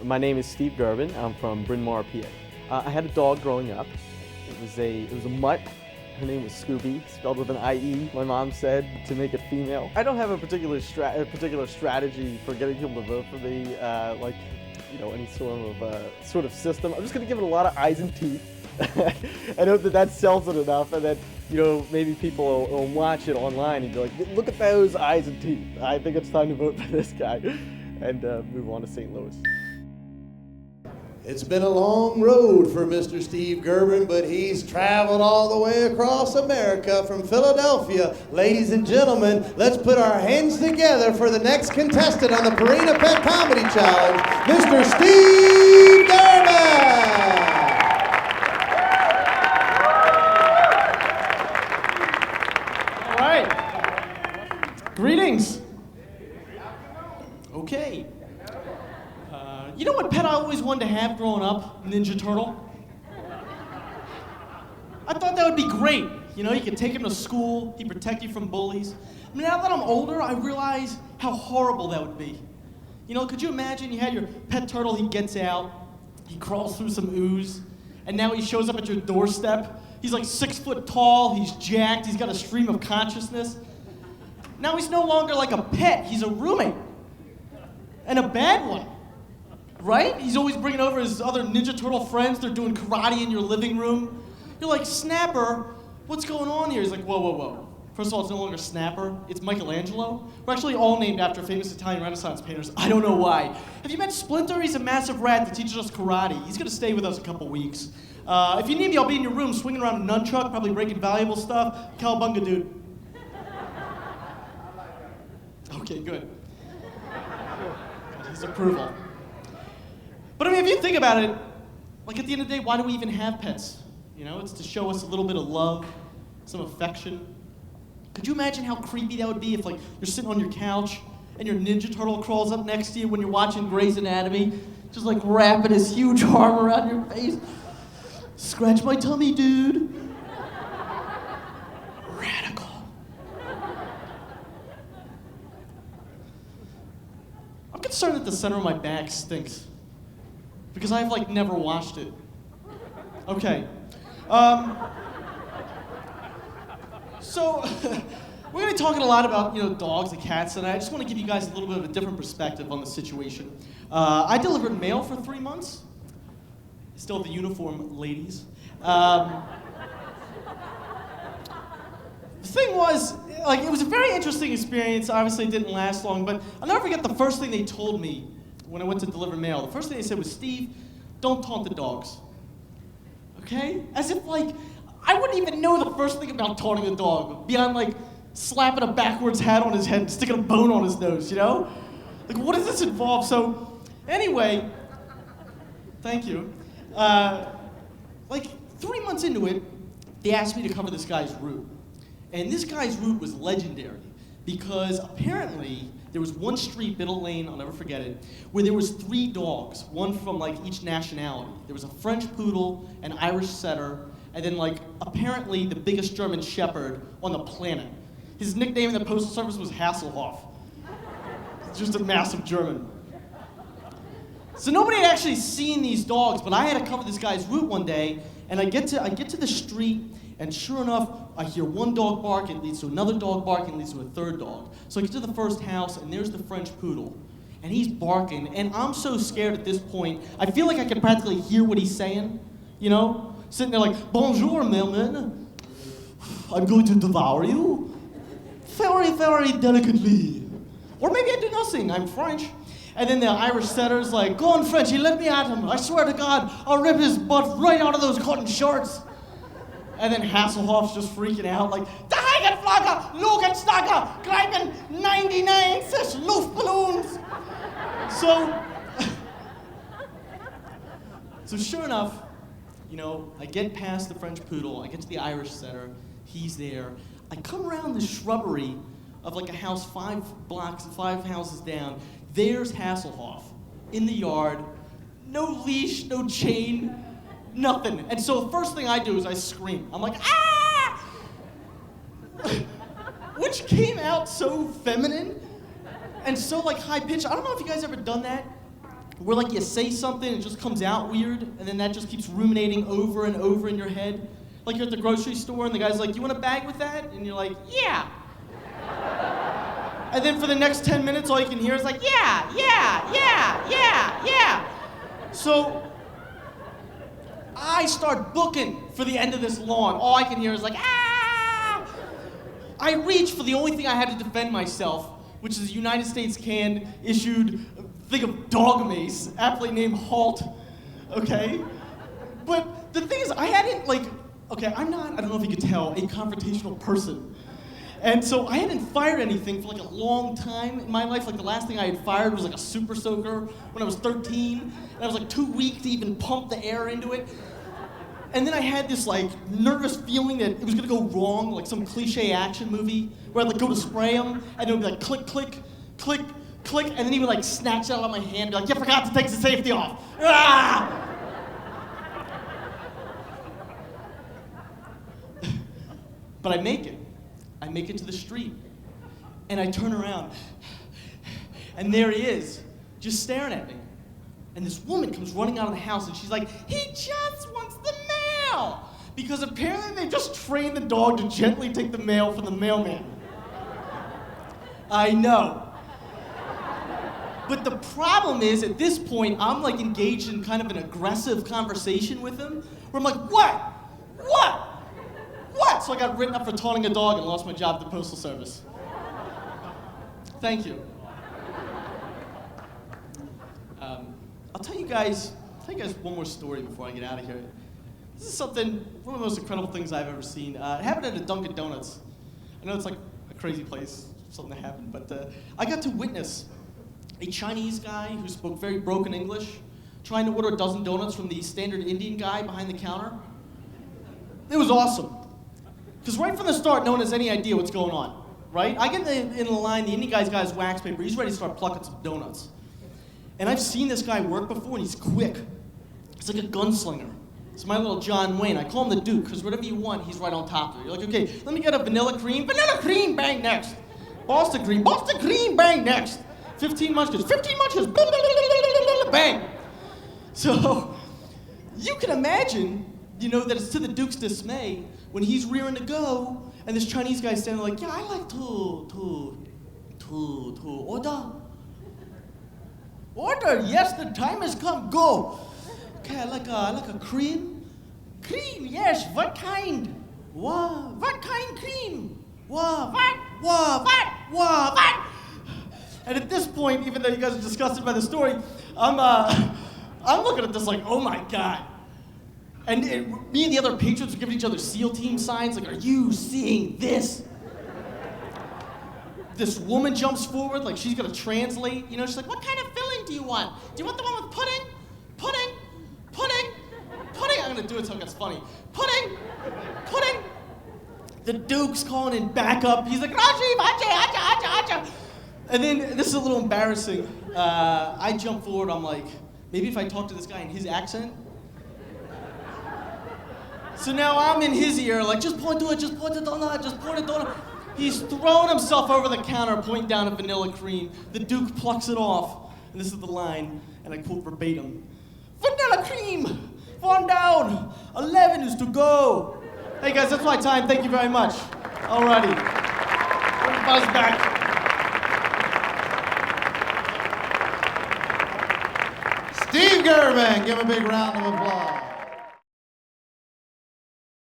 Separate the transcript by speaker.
Speaker 1: My name is Steve Gerben. I'm from Bryn Mawr, PA. I had a dog growing up. It was a mutt. Her name was Scooby, spelled with an I-E, my mom said, to make it female. I don't have a particular strategy for getting people to vote for me, like, you know, any sort of system. I'm just gonna give it a lot of eyes and teeth. I hope that sells it enough, and that, you know, maybe people will watch it online and be like, look at those eyes and teeth. I think it's time to vote for this guy, and move on to St. Louis.
Speaker 2: It's been a long road for Mr. Steve Gerben, but he's traveled all the way across America from Philadelphia. Ladies and gentlemen, let's put our hands together for the next contestant on the Purina Pet Comedy Challenge, Mr. Steve Gerben!
Speaker 3: All right. Greetings. Okay. You know what pet I always wanted to have growing up? Ninja Turtle. I thought that would be great. You know, you could take him to school, he'd protect you from bullies. I mean, now that I'm older, I realize how horrible that would be. You know, could you imagine you had your pet turtle, he gets out, he crawls through some ooze, and now he shows up at your doorstep. He's like 6 foot tall, he's jacked, he's got a stream of consciousness. Now he's no longer like a pet, he's a roommate. And a bad one. Right? He's always bringing over his other Ninja Turtle friends. They're doing karate in your living room. You're like, Snapper, what's going on here? He's like, whoa, whoa, whoa. First of all, it's no longer Snapper. It's Michelangelo. We're actually all named after famous Italian Renaissance painters. I don't know why. Have you met Splinter? He's a massive rat that teaches us karate. He's going to stay with us a couple weeks. If you need me, I'll be in your room swinging around a nunchuck, probably breaking valuable stuff. Cowabunga, dude. Okay, good. Got his approval. But I mean, if you think about it, like at the end of the day, why do we even have pets? You know, it's to show us a little bit of love, some affection. Could you imagine how creepy that would be if, like, you're sitting on your couch and your Ninja Turtle crawls up next to you when you're watching Grey's Anatomy, just like wrapping his huge arm around your face? Scratch my tummy, dude. Radical. I'm concerned that the center of my back stinks. Because I've, like, never washed it. Okay. So, we're going to be talking a lot about, you know, dogs and cats, and I just want to give you guys a little bit of a different perspective on the situation. I delivered mail for 3 months. Still have the uniform, ladies. The thing was, like, it was a very interesting experience. Obviously, it didn't last long, but I'll never forget the first thing they told me when I went to deliver mail. The first thing they said was, Steve, don't taunt the dogs. Okay? As if, like, I wouldn't even know the first thing about taunting a dog, beyond, like, slapping a backwards hat on his head and sticking a bone on his nose, you know? Like, what does this involve? So, anyway, thank you. Like, 3 months into it, they asked me to cover this guy's route. And this guy's route was legendary, because apparently there was one street, Biddle Lane, I'll never forget it, where there was 3 dogs, one from, like, each nationality. There was a French Poodle, an Irish Setter, and then, like, apparently the biggest German Shepherd on the planet. His nickname in the Postal Service was Hasselhoff. Just a massive German. So nobody had actually seen these dogs, but I had to cover this guy's route one day, and I get to the street, and sure enough, I hear one dog bark, it leads to another dog bark, and it leads to a third dog. So I get to the first house, and there's the French Poodle. And he's barking, and I'm so scared at this point, I feel like I can practically hear what he's saying, you know? Sitting there like, bonjour, Merman. I'm going to devour you. Very, very delicately. Or maybe I do nothing, I'm French. And then the Irish Setter's like, go on, Frenchie, let me at him. I swear to God, I'll rip his butt right out of those cotton shorts. And then Hasselhoff's just freaking out, like, the Heigenflagger, Lugensnacker, Greifen 99 6 Luftballons. So sure enough, you know, I get past the French Poodle, I get to the Irish Setter, he's there. I come around the shrubbery of like a house 5 houses down. There's Hasselhoff in the yard, no leash, no chain, nothing. And so the first thing I do is I scream. I'm like, ah! Which came out so feminine and so like high pitched. I don't know if you guys ever done that, where like you say something and it just comes out weird, and then that just keeps ruminating over and over in your head. Like you're at the grocery store and the guy's like, "You want a bag with that?" And you're like, "Yeah." And then for the next 10 minutes, all you can hear is like, "Yeah, yeah, yeah, yeah, yeah." So I start booking for the end of this lawn. All I can hear is like, "Ah!" I reach for the only thing I had to defend myself, which is a United States canned issued thing of dog mace, aptly named Halt, okay? But the thing is, I hadn't I don't know if you could tell, a confrontational person. And so I hadn't fired anything for like a long time in my life. Like the last thing I had fired was like a super soaker when I was 13. And I was like too weak to even pump the air into it. And then I had this like nervous feeling that it was gonna go wrong, like some cliche action movie, where I'd like go to spray him, and it would be like click, click, click, click, and then he would like snatch it out of my hand and be like, "You forgot to take the safety off." Ah! But I make it. I make it to the street, and I turn around, and there he is, just staring at me. And this woman comes running out of the house, and she's like, "He just wants the mail!" Because apparently they just trained the dog to gently take the mail from the mailman. I know. But the problem is, at this point, I'm like engaged in kind of an aggressive conversation with him, where I'm like, "What? What? What?" So I got written up for taunting a dog and lost my job at the Postal Service. Thank you. I'll tell you guys one more story before I get out of here. This is one of the most incredible things I've ever seen. It happened at a Dunkin' Donuts. I know it's like a crazy place, something that happened, but I got to witness a Chinese guy who spoke very broken English trying to order a dozen donuts from the standard Indian guy behind the counter. It was awesome. Because right from the start, no one has any idea what's going on, right? I get in the line, the Indian guy's got his wax paper, he's ready to start plucking some donuts. And I've seen this guy work before, and he's quick. He's like a gunslinger. It's my little John Wayne. I call him the Duke, because whatever you want, he's right on top of it. You're like, "Okay, let me get a vanilla cream, bang, next. Boston cream, bang, next. 15 munchkins, bang." So, you can imagine, that it's to the Duke's dismay when he's rearing to go, and this Chinese guy's standing like, "Yeah, I like to order, yes, the time has come, go." "Okay, I like a cream. Cream, yes, what kind? What kind cream? What? And at this point, even though you guys are disgusted by the story, I'm looking at this like, oh my God. And me and the other patrons were giving each other SEAL team signs, like, "Are you seeing this?" This woman jumps forward, like she's gonna translate. She's like, "What kind of filling do you want? Do you want the one with pudding? Pudding? Pudding? Pudding?" I'm gonna do it so it gets funny. Pudding? Pudding? The Duke's calling in backup. He's like, "Rajiv, acha. And then, this is a little embarrassing. I jump forward, I'm like, maybe if I talk to this guy in his accent. So now I'm in his ear, like, "Just point to it, just point the donut. He's throwing himself over the counter, pointing down at vanilla cream. The Duke plucks it off, and this is the line, and I quote verbatim: "Vanilla cream, 1 down, 11 is to go." Hey guys, that's my time. Thank you very much. Alrighty. Buzz back.
Speaker 2: Steve Gerben, give him a big round of applause.